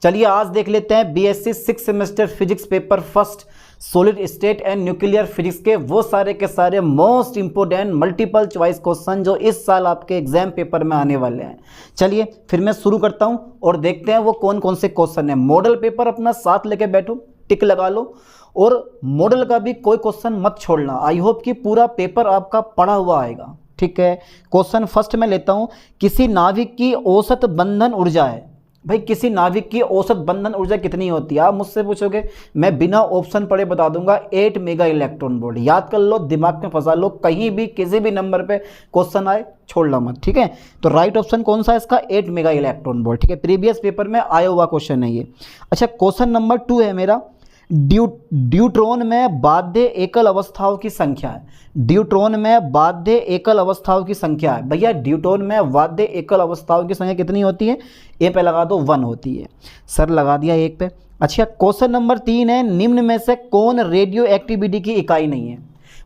चलिए आज देख लेते हैं BSc 6 semester physics paper first solid state and nuclear physics के वो सारे के सारे most important multiple choice question जो इस साल आपके एग्जाम पेपर में आने वाले हैं। चलिए फिर मैं शुरू करता हूं और देखते हैं वो कौन कौन से क्वेश्चन हैं। मॉडल पेपर अपना साथ लेके बैठो, टिक लगा लो और मॉडल का भी कोई क्वेश्चन मत छोड़ना। आई होप कि पूरा पेपर आपका पढ़ा हुआ आएगा, ठीक है। क्वेश्चन फर्स्ट में लेता हूं, किसी नाभिक की औसत बंधन ऊर्जा है। भाई किसी नाभिक की औसत बंधन ऊर्जा कितनी होती है आप मुझसे पूछोगे, मैं बिना ऑप्शन पढ़े बता दूंगा 8 मेगा इलेक्ट्रॉन वोल्ट। याद कर लो, दिमाग में फंसा लो, कहीं भी किसी भी नंबर पे क्वेश्चन आए छोड़ना मत, ठीक है। तो राइट ऑप्शन कौन सा है इसका, 8 मेगा इलेक्ट्रॉन वोल्ट, ठीक है। प्रीवियस पेपर में आया हुआ क्वेश्चन है ये। अच्छा क्वेश्चन नंबर 2 है मेरा, ड्यूट्रॉन में बाध्य एकल अवस्थाओं की संख्या है। ड्यूट्रॉन में बाध्य एकल अवस्थाओं की संख्या है। भैया ड्यूट्रॉन में बाध्य एकल अवस्थाओं की संख्या कितनी होती है, ए पे लगा दो 1 होती है। सर लगा दिया 1 पे। अच्छा क्वेश्चन नंबर 3 है, निम्न में से कौन रेडियो एक्टिविटी की इकाई नहीं है।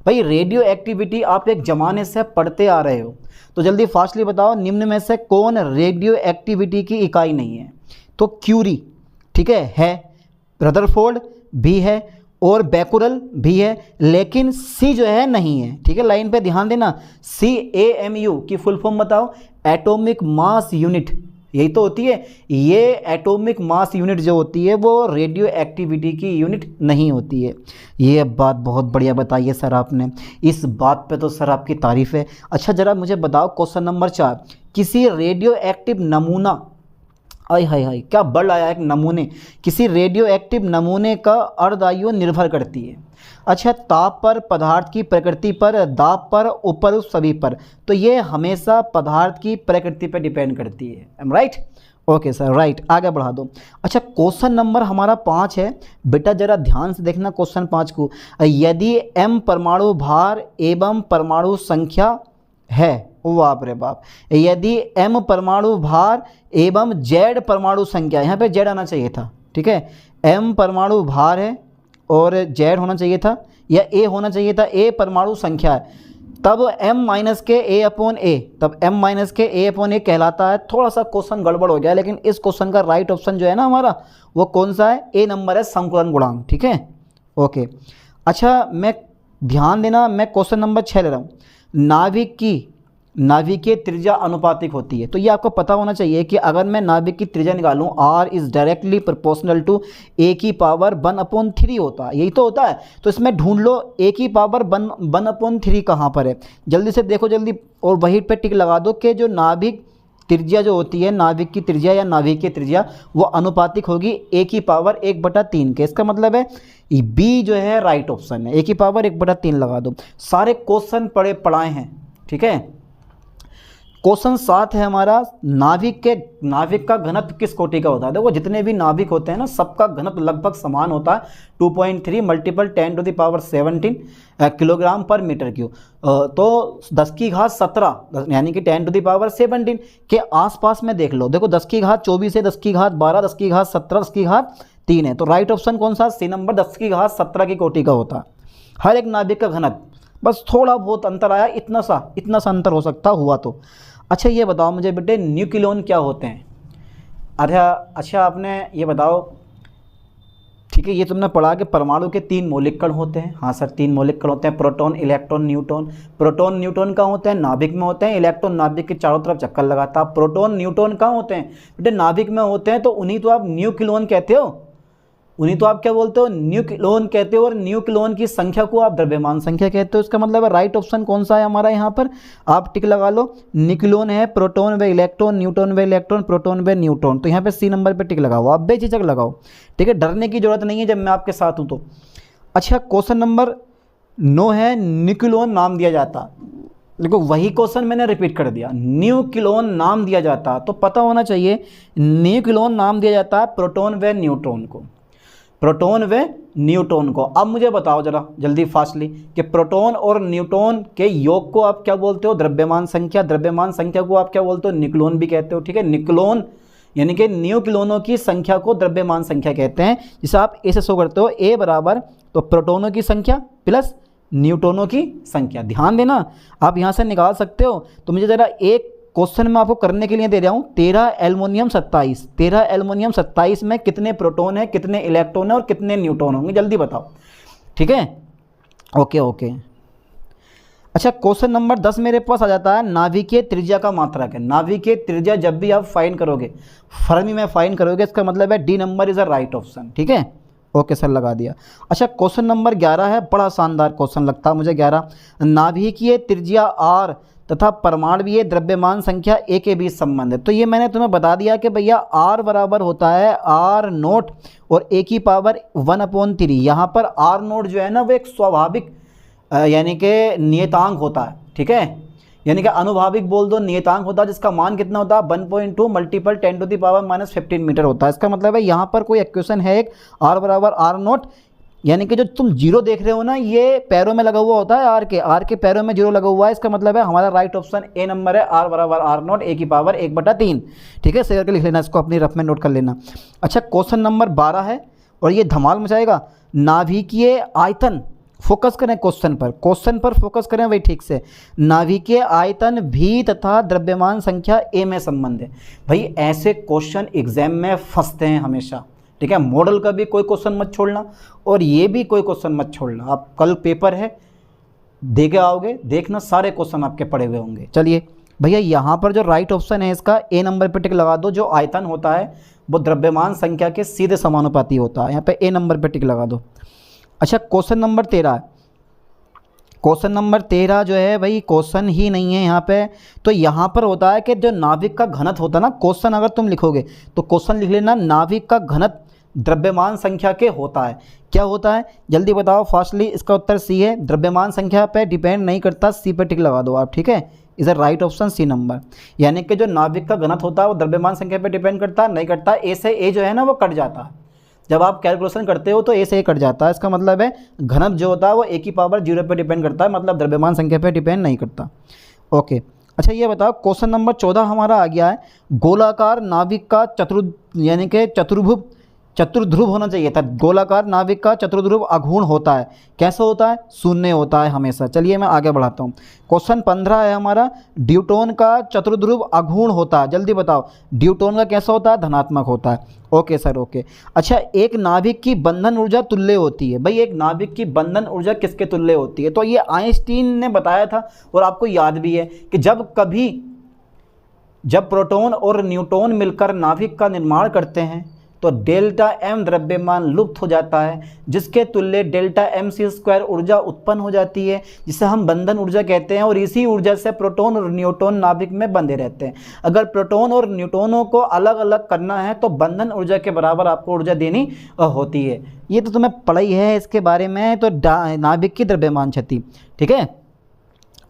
भाई रेडियो एक्टिविटी आप एक जमाने से पढ़ते आ रहे हो, तो जल्दी फास्टली बताओ निम्न में से कौन रेडियो एक्टिविटी की इकाई नहीं है। तो क्यूरी, ठीक है रदरफोर्ड भी है और बैकुरल भी है, लेकिन सी जो है नहीं है, ठीक है। लाइन पे ध्यान देना, CAMU की फुल फॉर्म बताओ, एटॉमिक मास यूनिट, यही तो होती है। ये एटॉमिक मास यूनिट जो होती है वो रेडियो एक्टिविटी की यूनिट नहीं होती है। ये बात बहुत बढ़िया बताई है सर आपने, इस बात पे तो सर आपकी तारीफ़ है। अच्छा ज़रा मुझे बताओ क्वेश्चन नंबर 4, किसी रेडियो एक्टिव नमूना, आय हाय हाय क्या बल आया एक नमूने, किसी रेडियो एक्टिव नमूने का अर्धआयु निर्भर करती है। अच्छा ताप पर, पदार्थ की प्रकृति पर, दाब पर, ऊपर सभी पर, तो ये हमेशा पदार्थ की प्रकृति पर डिपेंड करती है। Am right, okay sir right, आगे बढ़ा दो। अच्छा क्वेश्चन नंबर हमारा 5 है, बेटा जरा ध्यान से देखना क्वेश्चन 5 को। यदि m परमाणु भार एवं परमाणु संख्या है, बाप रे बाप, यदि m परमाणु भार एवं z परमाणु संख्या, यहाँ पे z आना चाहिए था, ठीक है। m परमाणु भार है और z होना चाहिए था, या a होना चाहिए था, a परमाणु संख्या है, तब m माइनस के a अपॉन a, तब m माइनस के a अपॉन a कहलाता है। थोड़ा सा क्वेश्चन गड़बड़ हो गया, लेकिन इस क्वेश्चन का राइट ऑप्शन जो है ना हमारा वो कौन सा है, a नंबर है, संकुलन गुणांक, ठीक है ओके। अच्छा मैं ध्यान देना, मैं क्वेश्चन नंबर 6 ले रहा हूँ, नाभिकीय त्रिज्या अनुपातिक होती है। तो ये आपको पता होना चाहिए कि अगर मैं नाभिक की त्रिज्या निकालूं, r is directly proportional to a की पावर 1/3 होता है, यही तो होता है। तो इसमें ढूंढ लो a की पावर 1/3 कहाँ पर है, जल्दी से देखो जल्दी, और वहीं पे टिक लगा दो कि जो नाभिक त्रिज्या जो होती है, नाभिक की त्रिज्या या नाभिकीय त्रिज्या, वो अनुपातिक होगी a की पावर 1/3 के। इसका मतलब है B जो है राइट ऑप्शन है, a की पावर 1/3 लगा दो। सारे क्वेश्चन पढ़ाए हैं, ठीक है। क्वेश्चन 7 है हमारा, नाभिक का घनत्व किस कोटि का होता है। देखो जितने भी नाभिक होते हैं ना, सबका घनत्व लगभग समान होता है, 2.3 × 10⁻17 किलोग्राम पर मीटर क्यूब। तो 10⁻17 यानी कि 10⁻17 के आसपास में देख लो। देखो 10⁻24 है, 10⁻12, 10⁻17, 10⁻3 है। तो राइट ऑप्शन कौन सा, सी नंबर 10⁻17 की कोटि का होता है हर एक नाभिक का घनत्व। बस थोड़ा बहुत अंतर आया, इतना सा अंतर हो सकता हुआ तो। अच्छा ये बताओ मुझे बेटे, न्यूक्लियॉन क्या होते हैं। अच्छा आपने ये बताओ, ठीक है, ये तुमने पढ़ा कि परमाणु के 3 मौलिक कण होते हैं। हाँ सर 3 मौलिक कण होते हैं, proton, electron, neutron. Proton neutron कहाँ होते हैं, नाभिक में होते हैं। इलेक्ट्रॉन नाभिक के चारों तरफ चक्कर लगाता है। प्रोटॉन न्यूट्रॉन कहाँ होते हैं बेटे, नाभिक में होते हैं, तो उन्हीं तो आप न्यूक्लियॉन कहते हो, उन्हीं तो आप क्या बोलते हो, न्यूक्लियॉन कहते हो। और न्यूक्लियॉन की संख्या को आप द्रव्यमान संख्या कहते हो। इसका मतलब है राइट ऑप्शन कौन सा है हमारा, यहाँ पर आप टिक लगा लो, न्यूक्लियॉन है, प्रोटॉन व इलेक्ट्रॉन, न्यूट्रॉन व इलेक्ट्रॉन, प्रोटॉन व न्यूट्रॉन। तो यहाँ पे सी नंबर पे टिक लगाओ, आप बेझिझक लगाओ, ठीक है, डरने की जरूरत नहीं है जब मैं आपके साथ हूँ तो। अच्छा क्वेश्चन नंबर 9 है, न्यूक्लियॉन नाम दिया जाता। देखो वही क्वेश्चन मैंने रिपीट कर दिया, न्यूक्लियॉन नाम दिया जाता, तो पता होना चाहिए न्यूक्लियॉन नाम दिया जाता है प्रोटॉन व न्यूट्रॉन को, प्रोटॉन व न्यूट्रॉन को। अब मुझे बताओ जरा जल्दी फास्टली कि प्रोटॉन और न्यूट्रॉन के योग को आप क्या बोलते हो, द्रव्यमान संख्या। द्रव्यमान संख्या को आप क्या बोलते हो, न्यूक्लियॉन भी कहते हो, ठीक है। न्यूक्लियॉन यानी कि न्यूक्लियॉनों की संख्या को द्रव्यमान संख्या कहते हैं, जिसे आप ऐसे शो करते हो, A बराबर तो प्रोटॉनों की संख्या प्लस न्यूट्रॉनों की संख्या। ध्यान देना, आप यहाँ से निकाल सकते हो। तो मुझे ज़रा एक क्वेश्चन मैं आपको करने के लिए दे रहा हूँ 13 एल्युमिनियम 27, 13 एल्युमिनियम 27 में कितने प्रोटॉन है, कितने इलेक्ट्रॉन है और कितने न्यूट्रॉन होंगे, जल्दी बताओ। ठीक है, ओके ओके। अच्छा, क्वेश्चन नंबर 10 मेरे पास आ जाता है नाभिकीय त्रिज्या का मात्रक है। नाभिकीय त्रिज्या जब भी आप फाइंड करोगे, फर्मी में फाइंड करोगे, इसका मतलब है D number is a right option. ठीक है, ओके सर, लगा दिया। अच्छा, क्वेश्चन नंबर 11 है, बड़ा शानदार क्वेश्चन लगता है मुझे 11। नाभिकीय त्रिज्या आर तथा परमाणुीय द्रव्यमान संख्या ए के बीच संबंध है। तो ये मैंने तुम्हें बता दिया कि भैया आर बराबर होता है आर नोट और ए की पावर 1/3। यहाँ पर आर नोट जो है ना वो एक स्वाभाविक यानी कि नियतांक होता है। ठीक है, यानी कि अनुभाविक बोल दो, नियतांक होता है जिसका मान कितना होता है 1.2 मल्टीपल 10⁻⁻15 मीटर होता है। इसका मतलब है यहाँ पर कोई इक्वेशन है एक आर बराबर आर नोट, यानी कि जो तुम जीरो देख रहे हो ना ये पैरों में लगा हुआ होता है आर के पैरों में जीरो लगा हुआ है। इसका मतलब है हमारा राइट ऑप्शन ए नंबर है, आर बराबर आर नोट ए की पावर 1/3। ठीक है, सही करके लिख लेना, इसको अपनी रफ में नोट कर लेना। अच्छा, क्वेश्चन नंबर 12 है और ये धमाल मचाएगा। नाभिकीय आयतन, फोकस करें क्वेश्चन पर फोकस करें भाई ठीक से। नाभिकीय आयतन भी तथा द्रव्यमान संख्या ए में संबंध है। भाई ऐसे क्वेश्चन एग्जाम में फंसते हैं हमेशा। ठीक है, मॉडल का भी कोई क्वेश्चन मत छोड़ना और ये भी कोई क्वेश्चन मत छोड़ना। आप कल पेपर है दे के आओगे, देखना सारे क्वेश्चन आपके पड़े हुए होंगे। चलिए भैया, यहाँ पर जो राइट ऑप्शन है इसका ए नंबर पे टिक लगा दो। जो आयतन होता है वो द्रव्यमान संख्या के सीधे समानुपाती होता है, यहाँ पे ए नंबर पे टिक लगा दो। अच्छा, क्वेश्चन नंबर 13 है। क्वेश्चन नंबर 13 जो है भाई क्वेश्चन ही नहीं है यहाँ पे। तो यहाँ पर होता है कि जो नाभिक का घनत्व होता है ना, क्वेश्चन अगर तुम लिखोगे तो क्वेश्चन लिख लेना नाभिक का घनत्व द्रव्यमान संख्या के होता है। क्या होता है जल्दी बताओ फास्टली। इसका उत्तर सी है, द्रव्यमान संख्या पे डिपेंड नहीं करता, सी पे टिक लगा दो आप। ठीक है, is a right option C number. यानी कि जो नाभिक का घनत्व होता है वो द्रव्यमान संख्या पे डिपेंड करता नहीं करता। ए से ए जो है ना वो कट जाता है, जब आप कैलकुलेशन करते हो तो ए से ए कट जाता है। इसका मतलब है घनत्व जो होता है वो ए की पावर 0 पे डिपेंड करता है, मतलब द्रव्यमान संख्या पे डिपेंड नहीं करता। ओके, अच्छा ये बताओ क्वेश्चन नंबर 14 हमारा आ गया है। गोलाकार नाभिक का यानी कि चतुर्ध्रुव होना चाहिए था। गोलाकार नाभिक का चतुर्ध्रुव अघूर्ण होता है। कैसा होता है? शून्य होता है हमेशा। चलिए मैं आगे बढ़ाता हूँ। क्वेश्चन 15 है हमारा, ड्यूटोन का चतुर्ध्रुव अघूर्ण होता है। जल्दी बताओ ड्यूटोन का कैसा होता है? धनात्मक होता है। Okay sir, okay. अच्छा, एक नाभिक की बंधन ऊर्जा तुल्य होती है। भाई एक नाभिक की बंधन ऊर्जा किसके तुल्य होती है? तो ये आइंस्टीन ने बताया था और आपको याद भी है कि जब प्रोटॉन और न्यूट्रॉन मिलकर नाभिक का निर्माण करते हैं तो डेल्टा एम द्रव्यमान लुप्त हो जाता है, जिसके तुल्य डेल्टा एम सी स्क्वायर ऊर्जा उत्पन्न हो जाती है, जिसे हम बंधन ऊर्जा कहते हैं। और इसी ऊर्जा से प्रोटॉन और न्यूट्रॉन नाभिक में बंधे रहते हैं। अगर प्रोटॉन और न्यूट्रॉनों को अलग अलग करना है तो बंधन ऊर्जा के बराबर आपको ऊर्जा देनी होती है। ये तो तुम्हें पढ़ा ही है इसके बारे में। तो नाभिक की द्रव्यमान क्षति, ठीक है,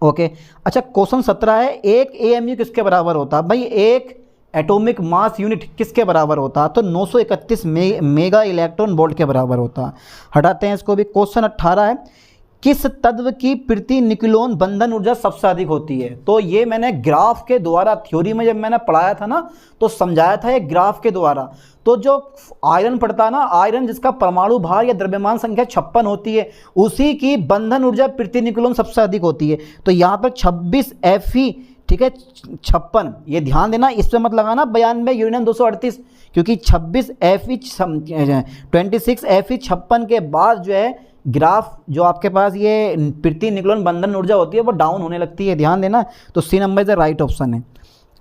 ओके। अच्छा, क्वेश्चन 17 है, एक एएमयू किसके बराबर होता है? भाई एक एटॉमिक मास यूनिट किसके बराबर होता है? तो 931 मेगा इलेक्ट्रॉन वोल्ट के बराबर होता है। हटाते हैं इसको भी। क्वेश्चन 18 है, किस तत्व की प्रति न्यूक्लियन बंधन ऊर्जा सबसे अधिक होती है? तो ये मैंने ग्राफ के द्वारा, थ्योरी में जब मैंने पढ़ाया था ना तो समझाया था ये ग्राफ के द्वारा। तो जो आयरन पड़ता है ना, आयरन जिसका परमाणु भार या द्रव्यमान संख्या 56 होती है, उसी की बंधन ऊर्जा प्रति न्यूक्लियन सबसे अधिक होती है। तो यहाँ पर 26 Fe, ठीक है, 56, ये ध्यान देना, इस पर मत लगाना 92 यूरेनियम 238, क्योंकि 26 Fe 26 Fe 56 के बाद जो है ग्राफ जो आपके पास ये प्रति न्यूक्लियन बंधन ऊर्जा होती है वो डाउन होने लगती है, ध्यान देना। तो C number is the right option है।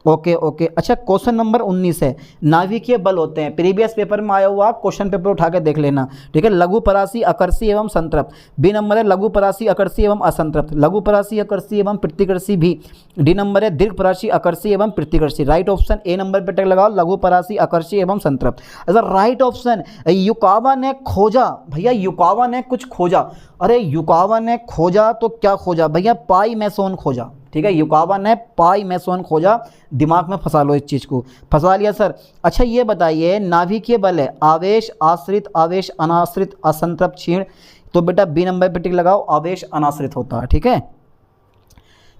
Okay okay. अच्छा, क्वेश्चन नंबर 19 है, नाभिकीय बल होते हैं। प्रीवियस पेपर में आया हुआ, क्वेश्चन पेपर उठा के देख लेना, ठीक है। लघु परासी, अकर्षी एवं संतृप्त। बी नंबर है लघु परासी, अकर्षी एवं असंतृप्त। लघु परासी, अकर्षी एवं प्रतिकर्षी भी। डी नंबर है दीर्घ परासी, अकर्षी एवं प्रतिकर्षी। राइट ऑप्शन ए नंबर पे टिक लगाओ, लघु परासी, अकर्षी एवं संतृप्त। अच्छा, राइट ऑप्शन युकावा ने खोजा। भैया युकावा ने कुछ खोजा। अरे युकावा ने खोजा तो क्या खोजा भैया? पाई मैसोन खोजा, ठीक है। युकावा ने पाई मैसोन खोजा। दिमाग में फंसा लो इस चीज़ को। फंसा लिया सर। अच्छा ये बताइए, नाभिकीय बल है आवेश आश्रित, आवेश अनाश्रित, असंतृप्त, क्षीण। तो बेटा बी नंबर पे टिक लगाओ, आवेश अनाश्रित होता है, ठीक है।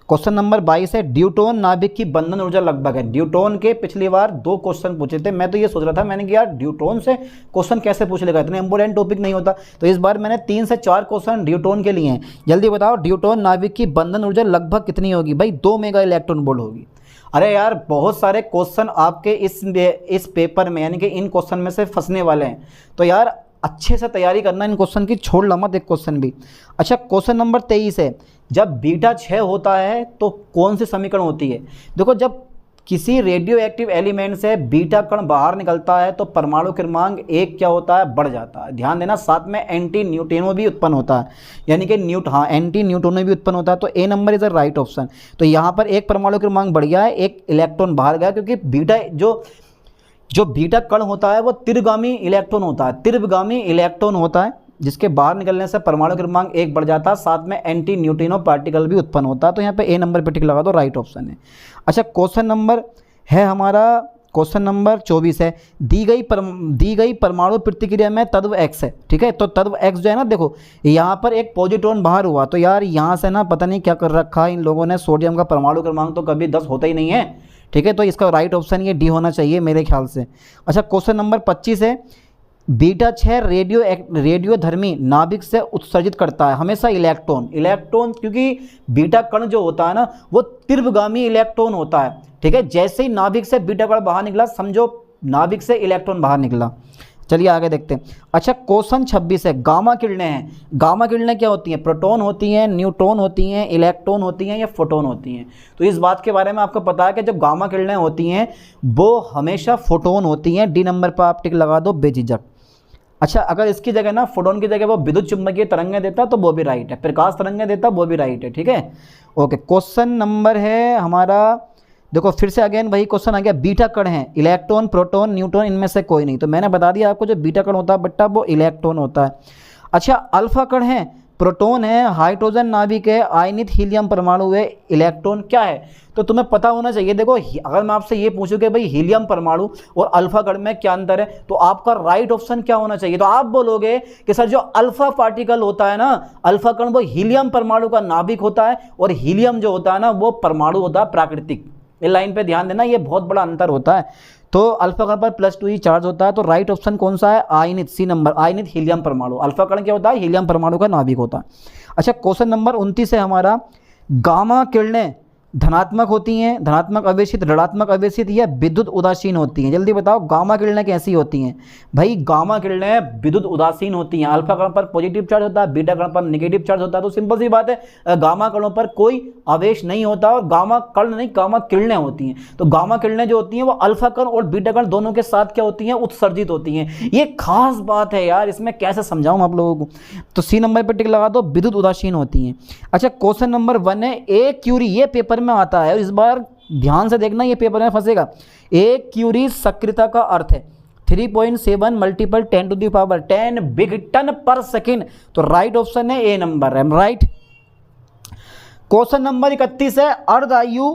क्वेश्चन नंबर 22 है, ड्यूटोन नाभिक की बंधन ऊर्जा लगभग है। ड्यूटोन के पिछली बार 2 क्वेश्चन पूछे थे। मैं तो ये सोच रहा था, मैंने कि यार ड्यूटोन से क्वेश्चन कैसे पूछ लेगा, इतना इंपॉर्टेंट टॉपिक नहीं होता। तो इस बार मैंने 3 से 4 क्वेश्चन ड्यूटोन के लिए हैं। जल्दी बताओ ड्यूटोन नाभिक की बंधन ऊर्जा लगभग कितनी होगी? भाई 2 मेगा इलेक्ट्रॉन वोल्ट होगी। अरे यार बहुत सारे क्वेश्चन आपके इस पेपर में यानी कि इन क्वेश्चन में से फंसने वाले हैं, तो यार अच्छे से तैयारी करना इन क्वेश्चन की, छोड़ ला मत एक क्वेश्चन भी। अच्छा क्वेश्चन नंबर 23 है, जब बीटा 6 होता है तो कौन सी समीकरण होती है। देखो जब किसी रेडियो एक्टिव एलिमेंट से बीटा कण बाहर निकलता है तो परमाणु क्रमांक 1 क्या होता है, बढ़ जाता है। ध्यान देना, साथ में एंटी न्यूट्रिनो भी उत्पन्न होता है, यानी कि एंटी न्यूट्रिनो भी उत्पन्न होता है। तो A number is the right option. तो यहाँ पर एक परमाणु क्रमांक बढ़ गया है, एक इलेक्ट्रॉन बाहर गया, क्योंकि बीटा जो बीटा कण होता है वो तिरगामी इलेक्ट्रॉन होता है, तिरगामी इलेक्ट्रॉन होता है, जिसके बाहर निकलने से परमाणु क्रमांक 1 बढ़ जाता है, साथ में एंटी न्यूट्रिनो पार्टिकल भी उत्पन्न होता है। तो यहाँ पे ए नंबर पे टिक लगा दो, राइट ऑप्शन है। अच्छा क्वेश्चन नंबर है हमारा, क्वेश्चन नंबर 24 है, दी गई परमाणु प्रतिक्रिया में तत्व X है, ठीक है। तो तत्व X जो है ना, देखो यहाँ पर एक पॉजिट्रॉन बाहर हुआ, तो यार यहाँ से ना पता नहीं क्या कर रखा है इन लोगों ने, सोडियम का परमाणु क्रमांक तो कभी 10 होता ही नहीं है, ठीक है। तो इसका राइट ऑप्शन ये डी होना चाहिए मेरे ख्याल से। अच्छा क्वेश्चन नंबर 25 है, बीटा 6 रेडियोधर्मी नाभिक से उत्सर्जित करता है हमेशा इलेक्ट्रॉन, क्योंकि बीटा कण जो होता है ना वो तीव्रगामी इलेक्ट्रॉन होता है, ठीक है। जैसे ही नाभिक से बीटा कण बाहर निकला, समझो नाभिक से इलेक्ट्रॉन बाहर निकला। चलिए आगे देखते हैं। अच्छा क्वेश्चन 26 है, गामा किरणें हैं। गामा किरणें क्या होती हैं, प्रोटॉन होती हैं, न्यूट्रॉन होती हैं, इलेक्ट्रॉन होती हैं या फोटोन होती हैं। तो इस बात के बारे में आपको पता है कि जो गामा किरणें होती हैं वो हमेशा फोटोन होती हैं। डी नंबर पर आप टिक लगा दो बेझिझक। अच्छा अगर इसकी जगह ना फोटोन की जगह वो विद्युत चुम्बकीय तरंगें देता तो वो भी राइट है, प्रकाश तरंगें देता वो भी राइट है, ठीक है। ओके क्वेश्चन नंबर है हमारा, देखो फिर से अगेन वही क्वेश्चन आ गया, बीटा कण है, इलेक्ट्रॉन प्रोटॉन न्यूट्रॉन इनमें से कोई नहीं। तो मैंने बता दिया आपको जो बीटा कण होता है बट्टा वो इलेक्ट्रॉन होता है। अच्छा अल्फा कण है, प्रोटॉन है, हाइड्रोजन नाभिक है, आयनित हीलियम परमाणु है, इलेक्ट्रॉन क्या है। तो तुम्हें पता होना चाहिए। देखो अगर मैं आपसे ये पूछूं कि भाई हीलियम परमाणु और अल्फा कण में क्या अंतर है, तो आपका राइट ऑप्शन क्या होना चाहिए। तो आप बोलोगे कि सर जो अल्फा पार्टिकल होता है ना, अल्फा कण वो हीलियम परमाणु का नाभिक होता है, और हीलियम जो होता है ना वो परमाणु होता है प्राकृतिक। इस लाइन पे ध्यान देना, ये बहुत बड़ा अंतर होता है। तो अल्फा कण पर +2 ही चार्ज होता है। तो राइट ऑप्शन कौन सा है, आयनित, सी नंबर, आयनित हीलियम परमाणु। अल्फा कण क्या होता है, हीलियम परमाणु का नाभिक होता है। अच्छा क्वेश्चन नंबर 29 है हमारा, गामा किरणें धनात्मक होती हैं, धनात्मक आवेशित, ऋणात्मक आवेशित या विद्युत उदासीन होती हैं। जल्दी बताओ गामा किरणें कैसी होती हैं। भाई गामा किरणें विद्युत उदासीन होती हैं। अल्फा कण पर पॉजिटिव चार्ज होता है, बीटा कण पर नेगेटिव चार्ज होता है। तो सिंपल सी बात है, गामा कणों पर कोई आवेश नहीं होता, और गामा कण नहीं गामा किरणें होती हैं। तो गामा किरणें जो होती हैं वो अल्फा कण और बीटा कण दोनों के साथ क्या होती हैं, उत्सर्जित होती हैं। ये खास बात है यार, इसमें कैसे समझाऊं आप लोगों को। तो सी नंबर पर टिक लगा दो, विद्युत उदासीन होती हैं। अच्छा क्वेश्चन नंबर 1 है, ए क्यूरी, ये पेपर में आता है और इस बार ध्यान से देखना, ये पेपर में फंसेगा। ए क्यूरी सक्रियता का अर्थ है 3.7 × 10⁻10 बिगटन पर सेकेंड। तो राइट ऑप्शन है ए नंबर है, राइट। क्वेश्चन नंबर 31 है, अर्धआयु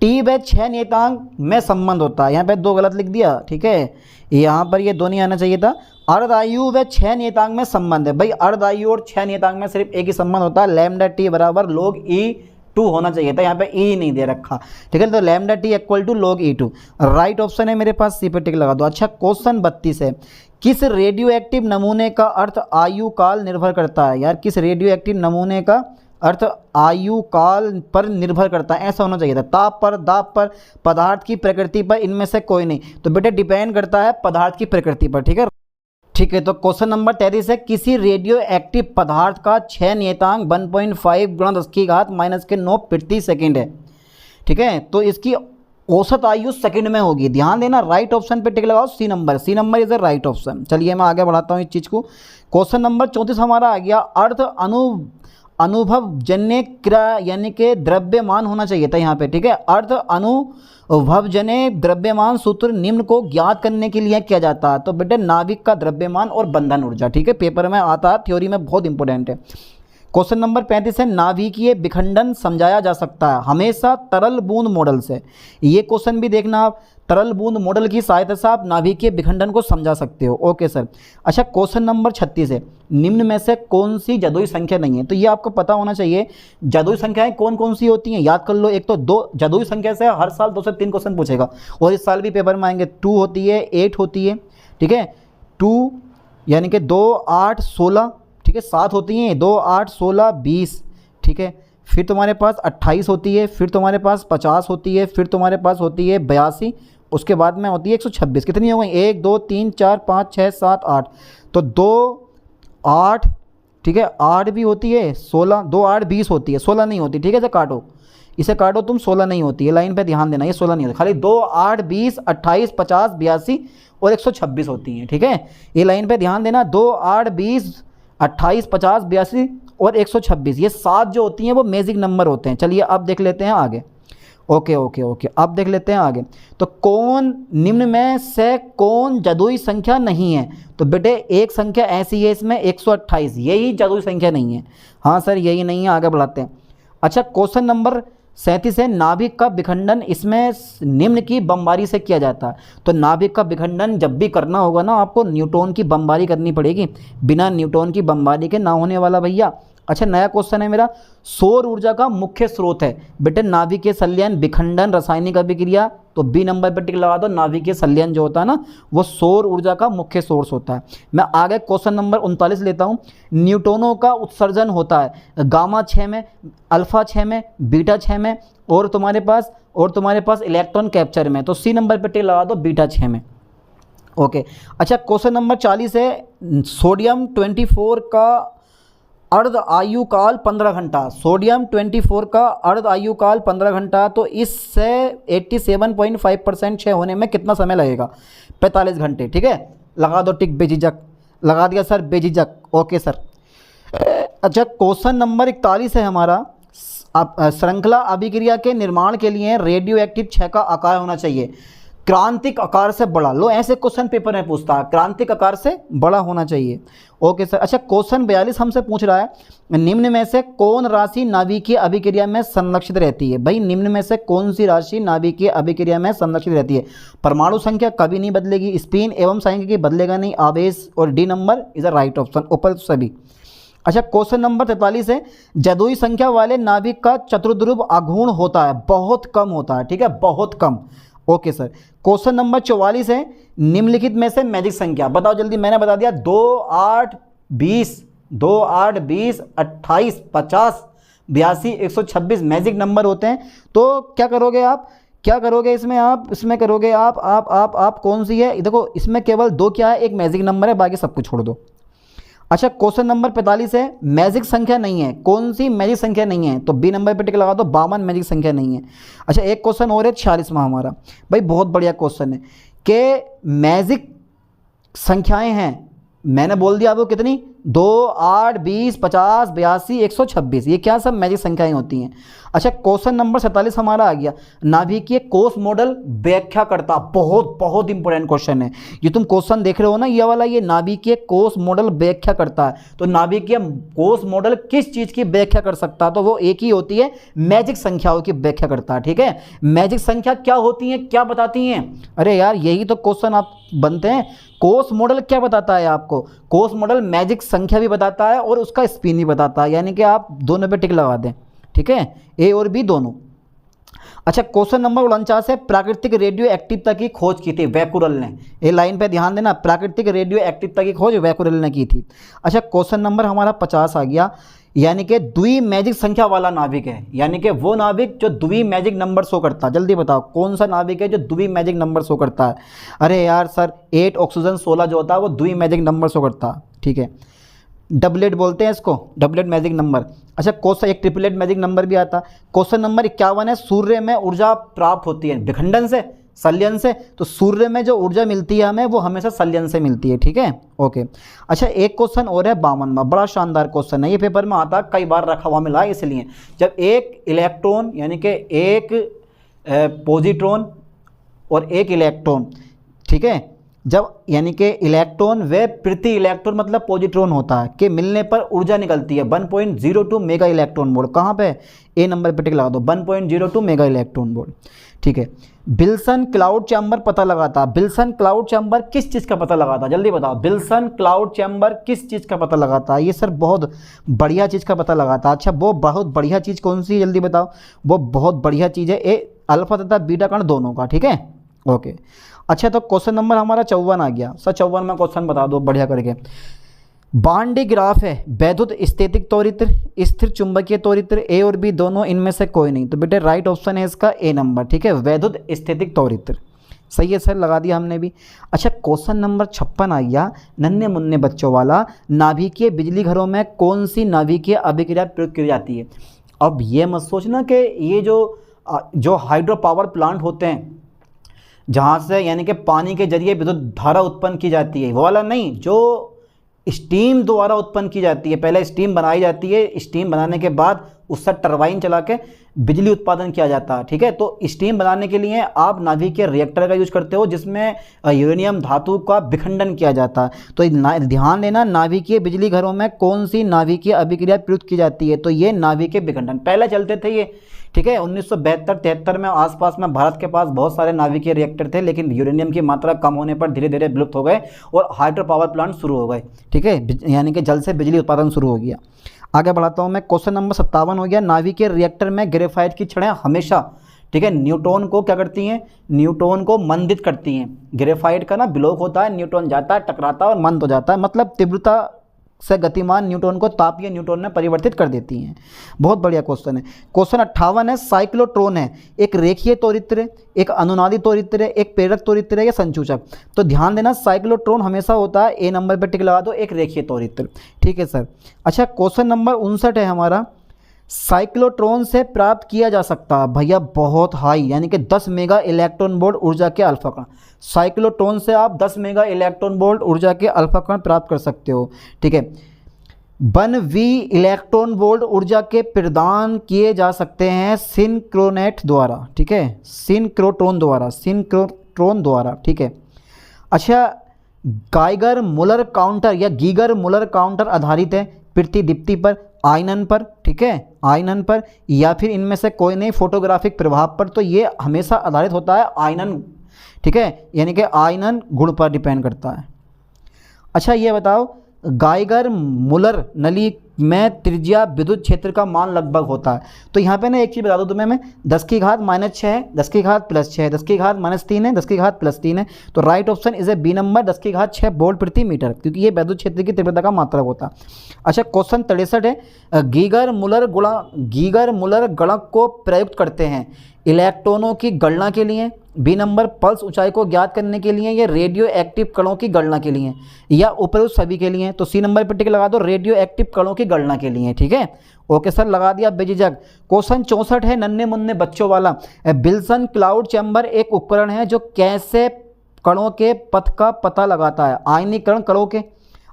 टी व 6 नियतांक में संबंध होता है। यहाँ पे 2 गलत लिख दिया, ठीक है, यहाँ पर ये 2 नहीं आना चाहिए था। अर्धआयु व 6 नियतांक में संबंध है। भाई अर्धआयु और 6 नियतांक में सिर्फ एक ही संबंध होता है, λT बराबर log E2 होना चाहिए था, यहाँ पे E नहीं दे रखा, ठीक है। तो λT = log E2, right option है मेरे पास, सी पे टिक लगा दो। अच्छा क्वेश्चन 32 है, किस रेडियो एक्टिव नमूने का अर्थ आयु काल निर्भर करता है। यार किस रेडियो एक्टिव नमूने का अर्थ आयु काल पर निर्भर करता है, ऐसा होना चाहिए था। ताप पर, दाब पर, पदार्थ की प्रकृति पर, इनमें से कोई नहीं। तो बेटे डिपेंड करता है पदार्थ की प्रकृति पर, ठीक है, ठीक है। तो क्वेश्चन नंबर 33 है, किसी रेडियो एक्टिव पदार्थ का 6 नियतांक 1.5 × 10⁻⁻9 प्रति सेकंड है, ठीक है। तो इसकी औसत आयु सेकंड में होगी। ध्यान देना, राइट ऑप्शन पे टिक लगाओ, C number, C number is the right option. चलिए मैं आगे बढ़ाता हूँ इस चीज़ को। क्वेश्चन नंबर 34 हमारा आ गया, अर्थ अनुभवजन्य क्रिया यानी कि द्रव्यमान होना चाहिए था यहाँ पे, ठीक है। अर्थ अनुभवजन्य द्रव्यमान सूत्र निम्न को ज्ञात करने के लिए किया जाता है। तो बेटे नाभिक का द्रव्यमान और बंधन ऊर्जा, ठीक है, पेपर में आता है, थ्योरी में बहुत इंपॉर्टेंट है। क्वेश्चन नंबर 35 है, नाभिकीय विखंडन समझाया जा सकता है हमेशा तरल बूंद मॉडल से। ये क्वेश्चन भी देखना आप, तरल बूंद मॉडल की सहायता से आप नाभिकीय विखंडन को समझा सकते हो। Okay sir. अच्छा क्वेश्चन नंबर 36 है, निम्न में से कौन सी जदोई संख्या नहीं है। तो ये आपको पता होना चाहिए, जदोई संख्याएं कौन कौन सी होती हैं, याद कर लो। एक तो 2 जदोई संख्या से हर साल 2 से 3 क्वेश्चन पूछेगा, और इस साल भी पेपर में आएंगे। 2 होती है, 8 होती है, ठीक है। 2 यानी कि 2, 8, 16, ठीक है। 7 होती हैं, 2, 8, 16, 20, ठीक है। फिर तुम्हारे पास 28 होती है, फिर तुम्हारे पास 50 होती है, फिर तुम्हारे पास होती है 82, उसके बाद में होती है 126। कितनी हो गई? 1 2 3 4 5 6 7 8, तो 2 8, ठीक है, 8 भी होती है, 16, 2 8 20 होती है, 16 नहीं होती, ठीक है। इसे काटो, इसे काटो तुम, 16 नहीं होती है, लाइन पे ध्यान देना, ये 16 नहीं होती, खाली 2 8 20 28 50 82 और 126 होती हैं, ठीक है। ये लाइन पे ध्यान देना, 2 8 20 28 50 82 और 126, ये 7 जो होती हैं वो मैजिक नंबर होते हैं। चलिए अब देख लेते हैं आगे। ओके ओके ओके, अब देख लेते हैं आगे। तो कौन निम्न में से कौन जादुई संख्या नहीं है? तो बेटे एक संख्या ऐसी है इसमें 128, यही जादुई संख्या नहीं है। हाँ सर यही नहीं है, आगे बढ़ाते हैं। अच्छा क्वेश्चन नंबर 37 है, नाभिक का विखंडन इसमें निम्न की बमबारी से किया जाता है। तो नाभिक का विखंडन जब भी करना होगा ना आपको न्यूटन की बमबारी करनी पड़ेगी, बिना न्यूटन की बमबारी के ना होने वाला भैया। अच्छा नया क्वेश्चन है मेरा, सौर ऊर्जा का मुख्य स्रोत है। बेटे नाभिकीय संलयन, विखंडन, रासायनिक अभिक्रिया, तो बी नंबर पर टिक लगा दो। नाभिकीय संलयन जो होता है ना वो सौर ऊर्जा का मुख्य सोर्स होता है। मैं आगे क्वेश्चन नंबर 39 लेता हूँ। न्यूट्रॉनों का उत्सर्जन होता है गामा 6 में, अल्फा 6 में, बीटा 6 में और तुम्हारे पास इलेक्ट्रॉन कैप्चर में। तो सी नंबर पर टिक लगा दो, बीटा 6 में। ओके अच्छा क्वेश्चन नंबर 40 है, सोडियम 24 का अर्ध आयुकाल 15 घंटा। सोडियम 24 का अर्ध आयुकाल 15 घंटा, तो इससे 87.5% क्षय होने में कितना समय लगेगा? 45 घंटे, ठीक है। लगा दो टिक बेझिझक, लगा दिया सर बेझिझक, ओके सर। अच्छा क्वेश्चन नंबर 41 है हमारा, श्रृंखला अभिक्रिया के निर्माण के लिए रेडियो एक्टिव क्षय का आकार होना चाहिए क्रांतिक आकार से बड़ा। लो ऐसे क्वेश्चन पेपर में पूछता है, क्रांतिक आकार से बड़ा होना चाहिए। Okay sir. अच्छा क्वेश्चन 42 हमसे पूछ रहा है, निम्न में से कौन राशि नाभिकीय अभिक्रिया में संरक्षित रहती है? भाई निम्न में से कौन सी राशि नाभिकीय अभिक्रिया में संरक्षित रहती है? परमाणु संख्या कभी नहीं बदलेगी, स्पिन एवं सांख्यिकी बदलेगा नहीं, आवेश, और D number is a right option, ऊपर सभी। अच्छा क्वेश्चन नंबर 43 है, जादुई संख्या वाले नाभिक का चतुर्ध्रुव आघूर्ण होता है, बहुत कम होता है, ठीक है, बहुत कम। Okay sir. क्वेश्चन नंबर 44 है, निम्नलिखित में से मैजिक संख्या बताओ जल्दी। मैंने बता दिया 2 8 20 2 8 20 28 50 82 126 मैजिक नंबर होते हैं। तो क्या करोगे आप, क्या करोगे इसमें? आप इसमें करोगे आप कौन सी है? देखो इसमें केवल 2 क्या है, एक मैजिक नंबर है, बाकी सब कुछ छोड़ दो। अच्छा क्वेश्चन नंबर 45 है, मैजिक संख्या नहीं है, कौन सी मैजिक संख्या नहीं है? तो बी नंबर पे टिक लगा दो, 52 मैजिक संख्या नहीं है। अच्छा एक क्वेश्चन और है 46वां हमारा, भाई बहुत बढ़िया क्वेश्चन है कि मैजिक संख्याएं हैं, मैंने बोल दिया आपको कितनी, 2 8 20 50 82 126, ये क्या सब मैजिक संख्याएं होती हैं। अच्छा क्वेश्चन नंबर 47 हमारा आ गया, नाभिकीय कोष मॉडल व्याख्या करता, बहुत बहुत इंपॉर्टेंट क्वेश्चन है। ये तुम क्वेश्चन देख रहे हो ना, ये वाला, ये नाभिकीय कोष मॉडल व्याख्या करता है। तो नाभिकीय कोष मॉडल किस चीज की व्याख्या कर सकता है? तो वो एक ही होती है, मैजिक संख्याओं की व्याख्या करता है, ठीक है। मैजिक संख्या क्या होती है, क्या बताती हैं? अरे यार यही तो क्वेश्चन आप बनते हैं। कोष मॉडल क्या बताता है आपको? कोष मॉडल मैजिक संख्या भी बताता है और उसका स्पिन भी बताता है, यानी कि आप दोनों पे टिक लगा दें, ठीक है, ए और बी दोनों। अच्छा क्वेश्चन नंबर 49 है, प्राकृतिक रेडियो एक्टिवता की खोज की थी वैकुरल ने। ये लाइन पे ध्यान देना, प्राकृतिक रेडियो एक्टिवता की खोज वैकुरल ने की थी। अच्छा क्वेश्चन नंबर हमारा 50 आ गया, यानी कि द्वि मैजिक संख्या वाला नाभिक है, यानी कि वो नाभिक जो द्वि मैजिक नंबर शो करता है। जल्दी बताओ कौन सा नाभिक है जो द्वि मैजिक नंबर शो करता है? अरे यार सर 8 ऑक्सीजन 16 जो होता है वो द्वि मैजिक नंबर शो करता है, ठीक है, डबलेट बोलते हैं इसको, डबलेट मैजिक नंबर। अच्छा क्वेश्चन एक ट्रिपलेट मैजिक नंबर भी आता है। क्वेश्चन नंबर 51 है, सूर्य में ऊर्जा प्राप्त होती है विखंडन से, संलयन से। तो सूर्य में जो ऊर्जा मिलती है हमें वो हमेशा संलयन से मिलती है, ठीक है, ओके। अच्छा एक क्वेश्चन और है 52वां, बड़ा शानदार क्वेश्चन है, ये पेपर में आता है, कई बार रखा हुआ मिला है, इसलिए जब एक इलेक्ट्रॉन यानी कि एक पॉजिट्रॉन और एक इलेक्ट्रॉन, ठीक है, जब यानी कि इलेक्ट्रॉन व प्रति इलेक्ट्रॉन मतलब पॉजिट्रॉन होता है के मिलने पर ऊर्जा निकलती है 1.02 मेगा इलेक्ट्रॉन वोल्ट। कहाँ पे? ए नंबर पे टिक लगा दो, 1.02 मेगा इलेक्ट्रॉन वोल्ट, ठीक है। विल्सन क्लाउड चैम्बर पता लगाता, विल्सन क्लाउड चैम्बर किस चीज़ का पता लगाता? जल्दी बताओ, विल्सन क्लाउड चैम्बर किस चीज़ का पता लगाता? ये सर बहुत बढ़िया चीज़ का पता लगाता। अच्छा वो बहुत बढ़िया चीज़ कौन सी है, जल्दी बताओ। वो बहुत बढ़िया चीज़ है ए अल्फा तथा बीटा कण दोनों का, ठीक है, ओके। अच्छा तो क्वेश्चन नंबर हमारा 54 आ गया सर, 54 में क्वेश्चन बता दो बढ़िया करके। बांड ग्राफ है, वैद्युत स्थैतिक त्वरित्र, स्थिर चुंबकीय त्वरित्र, ए और बी दोनों, इनमें से कोई नहीं। तो बेटे राइट ऑप्शन है इसका ए नंबर, ठीक है, वैद्युत स्थैतिक त्वरित्र। सही है सर, लगा दिया हमने भी। अच्छा क्वेश्चन नंबर 56 आ गया नन्हे मुन्ने बच्चों वाला, नाभिकीय बिजली घरों में कौन सी नाभिकीय अभिक्रिया प्रयोग की जाती है। अब ये मत सोचना कि ये जो हाइड्रो पावर प्लांट होते हैं जहाँ से यानी कि पानी के जरिए विद्युत धारा उत्पन्न की जाती है, वो वाला नहीं, जो स्टीम द्वारा उत्पन्न की जाती है। पहले स्टीम बनाई जाती है, स्टीम बनाने के बाद उससे टरबाइन चला के बिजली उत्पादन किया जाता है, ठीक है। तो स्टीम बनाने के लिए आप नाभिकीय रिएक्टर का यूज करते हो जिसमें यूरेनियम धातु का विखंडन किया जाता है। तो ध्यान देना, नाभिकीय बिजली घरों में कौन सी नाभिकीय अभिक्रिया प्रयुक्त की जाती है, तो ये नाभिकीय विखंडन। पहले चलते थे ये, ठीक है, 1972-73 में आसपास में भारत के पास बहुत सारे नाभिकीय रिएक्टर थे, लेकिन यूरेनियम की मात्रा कम होने पर धीरे धीरे विलुप्त हो गए और हाइड्रो पावर प्लांट शुरू हो गए, ठीक है, यानी कि जल से बिजली उत्पादन शुरू हो गया। आगे बढ़ाता हूँ मैं, क्वेश्चन नंबर 57 हो गया, नाभिकीय रिएक्टर में ग्रेफाइट की छड़ें हमेशा, ठीक है, न्यूट्रॉन को क्या करती हैं, न्यूट्रॉन को मंदित करती हैं। ग्रेफाइट का ना ब्लॉक होता है, न्यूट्रॉन जाता है, टकराता है और मंद हो जाता है, मतलब तीव्रता से गतिमान न्यूट्रॉन को तापीय न्यूट्रॉन में परिवर्तित कर देती हैं। बहुत बढ़िया क्वेश्चन है। क्वेश्चन 58 है, साइक्लोट्रॉन है एक रेखीय त्वरित्र, एक अनुनादी त्वरित्र, एक प्रेरक त्वरित्र या संसूचक। तो ध्यान देना, साइक्लोट्रॉन हमेशा होता है, ए नंबर पर टिक लगा दो, एक रेखीय त्वरित्र, ठीक है सर। अच्छा क्वेश्चन नंबर 59 है हमारा, साइक्लोट्रॉन से प्राप्त किया जा सकता है भैया बहुत हाई यानी कि 10 मेगा इलेक्ट्रॉन वोल्ट ऊर्जा के अल्फा कण। साइक्लोट्रॉन से आप 10 मेगा इलेक्ट्रॉन वोल्ट ऊर्जा के अल्फा कण प्राप्त कर सकते हो, ठीक है। 1V इलेक्ट्रॉन वोल्ट ऊर्जा के प्रदान किए जा सकते हैं सिंक्रोनेट द्वारा, ठीक है, सिंक्रोट्रॉन द्वारा, ठीक है। अच्छा गाइगर मुलर काउंटर या गीगर मुलर काउंटर आधारित है प्रतिदीप्ति पर, आयनन पर, ठीक है, आयनन पर, या फिर इनमें से कोई नहीं फोटोग्राफिक प्रभाव पर। तो ये हमेशा आधारित होता है आयनन, ठीक है, यानी कि आयनन गुण पर डिपेंड करता है। अच्छा ये बताओ, गाइगर मुलर नली में त्रिज्या विद्युत क्षेत्र का मान लगभग होता है। तो यहाँ पे ना एक चीज़ बता दूँ तुम्हें मैं, 10 की घात -6 है, 10 की घात +6 है, 10 की घात -3 है, 10 की घात +3 है। तो right option is A B number, 10 की घात 6 वोल्ट प्रति मीटर, क्योंकि ये विद्युत क्षेत्र की तीव्रता का मात्रक होता है। अच्छा क्वेश्चन 63 है, गीगर मुलर गणक को प्रयुक्त करते हैं इलेक्ट्रॉनों की गणना के लिए, बी नंबर पल्स ऊंचाई को ज्ञात करने के लिए, या रेडियो एक्टिव कणों की गणना के लिए, या उपरोक्त सभी के लिए। तो सी नंबर पर टिक लगा दो, रेडियो एक्टिव कणों की गणना के लिए, ठीक है। ओके सर, लगा दिया बेझिझक। क्वेश्चन 64 है नन्हे मुन्ने बच्चों वाला, विल्सन क्लाउड चैम्बर एक उपकरण है जो कैसे कणों के पथ का पता लगाता है, आयनीकरण कणों के,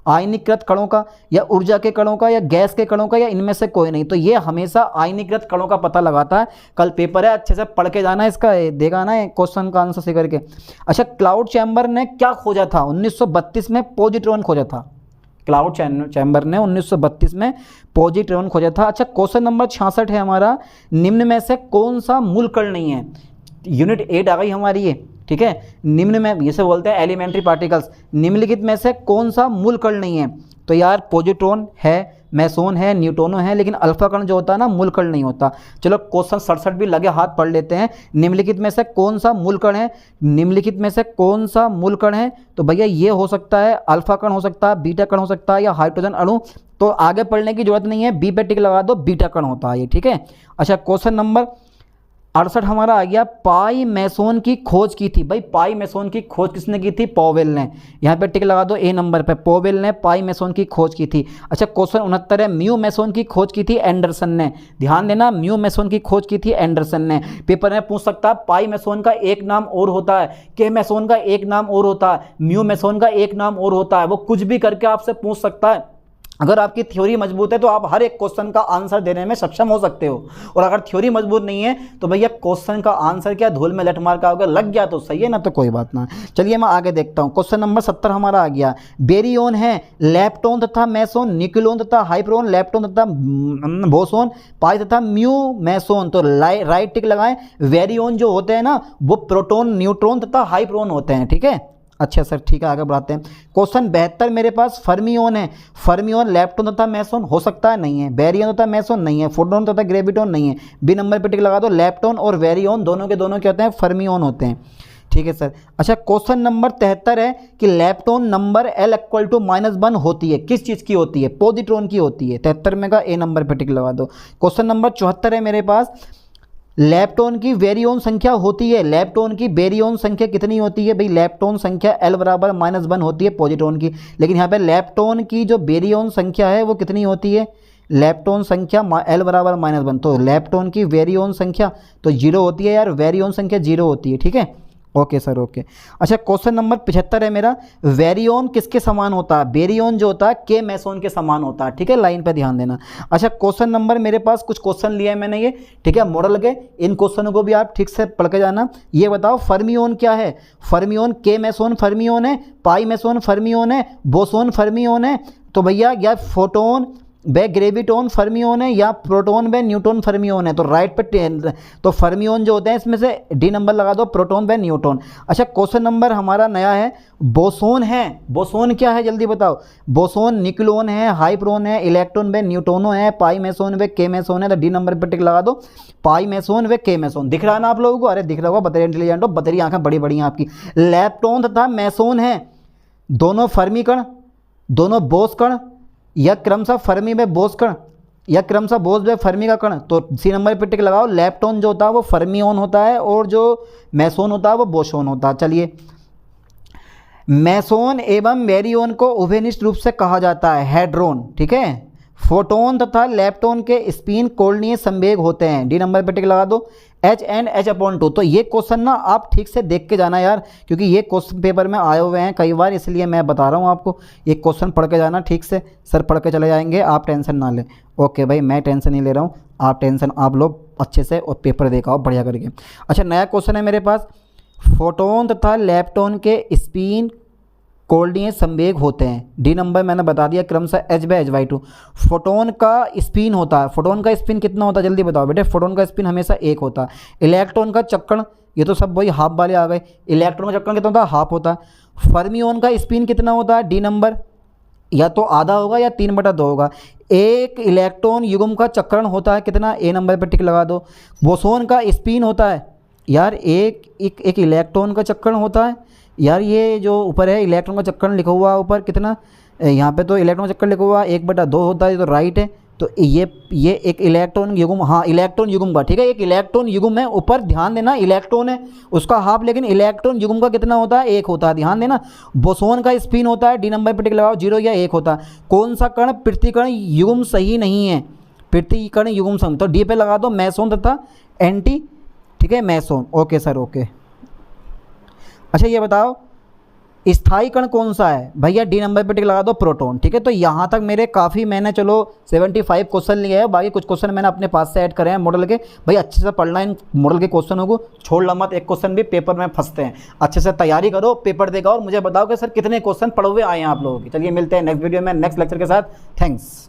आयनीकृत कणों का, या ऊर्जा के कणों का, या गैस के कणों का, या इनमें से कोई नहीं। तो ये हमेशा आयनीकृत कणों का पता लगाता है। कल पेपर है, अच्छे से पढ़ के जाना, इसका देखा ना क्वेश्चन का आंसर से करके। अच्छा क्लाउड चैम्बर ने क्या खोजा था, 1932 में पॉजिट्रॉन खोजा था। क्लाउड चैम्बर ने 1932 में पॉजिट्रॉन खोजा था। अच्छा क्वेश्चन नंबर 66 है हमारा, निम्न में से कौन सा मूल कण नहीं है। यूनिट 8 आ गई हमारी ये, ठीक है। निम्न में इसे बोलते हैं एलिमेंट्री पार्टिकल्स, निम्नलिखित में से कौन सा मूल कण नहीं है। तो यार पॉजिट्रॉन है, मेसोन है, न्यूट्रॉनो है, लेकिन अल्फा कण जो होता है ना मूल कण नहीं होता। चलो क्वेश्चन 67 भी लगे हाथ पढ़ लेते हैं। निम्नलिखित में से कौन सा मूल कण है, निम्नलिखित में से कौन सा मूल कण है। तो भैया ये हो सकता है अल्फा कण हो सकता है, बीटा कण हो सकता है, या हाइड्रोजन अणु। तो आगे पढ़ने की जरूरत नहीं है, बी पे टिक लगा दो, बीटा कण होता है ये, ठीक है। अच्छा क्वेश्चन नंबर 68 हमारा आ गया, पाई मेसोन की खोज की थी। भाई पाई मेसोन की खोज किसने की थी, पॉवेल ने। यहाँ पे टिक लगा दो, ए नंबर पे, पॉवेल ने पाई मेसोन की खोज की थी। अच्छा क्वेश्चन 69 है, म्यू मेसोन की खोज की थी एंडरसन ने। ध्यान देना, म्यू मेसोन की खोज की थी एंडरसन ने। पेपर में पूछ सकता है पाई मेसोन का एक नाम और होता है, के मेसोन का एक नाम और होता है, म्यू मेसोन का एक नाम और होता है। वो कुछ भी करके आपसे पूछ सकता है। अगर आपकी थ्योरी मजबूत है तो आप हर एक क्वेश्चन का आंसर देने में सक्षम हो सकते हो, और अगर थ्योरी मजबूत नहीं है तो भैया क्वेश्चन का आंसर क्या धूल में लट मार का होगा, लग गया तो सही है ना, तो कोई बात ना। चलिए मैं आगे देखता हूं। क्वेश्चन नंबर 70 हमारा आ गया, बेरियन है लेप्टोन तथा मेसोन, न्यूक्लियन तथा हाइप्रोन, लेप्टोन तथा बोसोन, पाई तथा म्यू मेसोन। तो राइट टिक लगाएं। वेरियन जो होते हैं ना वो प्रोटोन, न्यूट्रॉन तथा हाइप्रोन होते हैं, ठीक है। अच्छा सर ठीक है, आगे बढ़ाते हैं। क्वेश्चन 72 मेरे पास, फर्मियोन है। फर्मियोन लेप्टोन तथा मेसोन हो सकता है, नहीं है। बेरियन तथा मेसोन नहीं है। फोटोन तथा ग्रेविटोन नहीं है। बी नंबर पे टिक लगा दो। लेप्टोन और वेरियन दोनों के दोनों क्या होते हैं, फर्मियोन होते हैं, ठीक है सर। अच्छा क्वेश्चन नंबर 73 है कि lepton number L equal to -1 होती है, किस चीज़ की होती है? पॉजिट्रॉन की होती है। 73 में का ए नंबर पे टिक लगा दो। क्वेश्चन नंबर 74 है मेरे पास, लेप्टोन की वेरियोन संख्या होती है, लेप्टोन की बेरियोन संख्या कितनी होती है? भाई लेप्टोन संख्या L बराबर -1 होती है पॉजिट्रॉन की, लेकिन यहाँ पे लेप्टोन की जो बेरियोन संख्या है वो कितनी होती है? लेप्टोन संख्या L बराबर -1, तो लेप्टोन की वेरियोन संख्या तो 0 होती है यार, वेरियोन संख्या 0 होती है। ठीक है, ओके सर ओके। अच्छा क्वेश्चन नंबर 75 है मेरा, वेरियोन किसके समान होता है? बेरियोन जो होता है के मेसोन के समान होता है। ठीक है, लाइन पे ध्यान देना। अच्छा क्वेश्चन नंबर मेरे पास कुछ क्वेश्चन लिए हैं मैंने ये, ठीक है, मॉडल के, इन क्वेश्चनों को भी आप ठीक से पढ़ के जाना। ये बताओ फर्मियोन क्या है? फर्मियोन के मेसोन फर्मियोन है, पाई मेसोन फर्मियोन है, बोसोन फर्मियोन है, तो भैया या फोटोन वे ग्रेविटोन फर्मियोन है या प्रोटोन वे न्यूट्रॉन फर्मियोन है, तो राइट पे तो फर्मियोन जो होते हैं इसमें से डी नंबर लगा दो, प्रोटोन वे न्यूट्रॉन। अच्छा क्वेश्चन नंबर हमारा नया है, बोसोन है, बोसोन क्या है जल्दी बताओ? बोसोन न्यूक्लियन है, हाइप्रोन है, इलेक्ट्रॉन वे न्यूट्रोनो है, पाई मेसोन वे के मेसोन है, तो डी नंबर पर टिक लगा दो, पाई मेसोन वे के मेसोन। दिख रहा है ना आप लोगों को? अरे दिख रहा होगा, बतरी इंटेलिजेंट हो, बतरी आंखें बड़ी बड़ी हैं आपकी। लेप्टोन तथा मेसोन है, दोनों फर्मी कण, दोनों बोस कण, या क्रमशः फर्मी में बोस कण या क्रमशः बोस में फर्मी का कण, तो सी नंबर पर टिक लगाओ। लेप्टोन जो होता है वो फर्मियोन होता है और जो मेसोन होता है वो बोसोन होता है। चलिए, मेसोन एवं बेरियोन को उभयनिष्ठ रूप से कहा जाता है हेड्रोन। ठीक है, फोटोन तथा लेप्टोन के स्पिन कोणीय संवेग होते हैं, डी नंबर पर टिक लगा दो, H and H/2। तो ये क्वेश्चन ना आप ठीक से देख के जाना यार, क्योंकि ये क्वेश्चन पेपर में आए हुए हैं कई बार, इसलिए मैं बता रहा हूँ आपको, ये क्वेश्चन पढ़ के जाना ठीक से। सर पढ़ के चले जाएंगे, आप टेंशन ना लें। ओके भाई, मैं टेंशन नहीं ले रहा हूँ, आप टेंशन आप लोग अच्छे से और पेपर देखा बढ़िया करके। अच्छा नया क्वेश्चन है मेरे पास, फोटोन तथा लेप्टोन के स्पिन कोणीय संवेग होते हैं, डी नंबर मैंने बता दिया, क्रमशः H/H/2। फोटोन का स्पिन होता है, फोटोन का स्पिन कितना होता है जल्दी बताओ बेटे? फोटोन का स्पिन हमेशा 1 होता है। इलेक्ट्रॉन का चक्कण, ये तो सब वही हाफ वाले आ गए, इलेक्ट्रॉन का चक्कण कितना होता है? हाफ होता है। फर्मियोन का स्पिन कितना होता है? डी नंबर या तो आधा होगा या 3/2 होगा। एक इलेक्ट्रॉन युग्म का चक्रण होता है कितना? ए नंबर पर टिक लगा दो। बोसोन का स्पिन होता है यार, एक इलेक्ट्रॉन का चक्रण होता है यार, ये जो ऊपर है इलेक्ट्रॉन का चक्कर लिखा हुआ ऊपर कितना, यहाँ पे तो इलेक्ट्रॉन का चक्कर लिखा हुआ 1/2 होता है, तो राइट है। तो ये एक इलेक्ट्रॉन युग्म, हाँ इलेक्ट्रॉन युग्म का, ठीक है, एक इलेक्ट्रॉन युग्म है, ऊपर ध्यान देना इलेक्ट्रॉन है उसका हाफ, लेकिन इलेक्ट्रॉन युग्म का कितना होता है? 1 होता है, ध्यान देना। बोसोन का स्पिन होता है, डी नंबर पर टिक लगाओ, 0 या 1 होता है। कौन सा कण पृथ्वीकण युग्म सही नहीं है? पृथ्वीकण युग्म सही, तो डी पे लगा दो मेसोन तथा एंटी, ठीक है, मेसोन। Okay sir okay. अच्छा ये बताओ स्थायी कण कौन सा है? भैया डी नंबर पे टिक लगा दो, प्रोटॉन। ठीक है, तो यहाँ तक मेरे काफ़ी, मैंने चलो 75 क्वेश्चन लिए हैं, बाकी कुछ क्वेश्चन मैंने अपने पास से ऐड करे हैं मॉडल के। भाई अच्छे से पढ़ना इन मॉडल के क्वेश्चनों को, छोड़ना मत, एक क्वेश्चन भी पेपर में फंसते हैं। अच्छे से तैयारी करो, पेपर देगा और मुझे बताओ कि सर कितने क्वेश्चन पढ़े हुए आए हैं आप लोगों की। चलिए मिलते हैं नेक्स्ट वीडियो में नेक्स्ट लेक्चर के साथ। थैंक्स।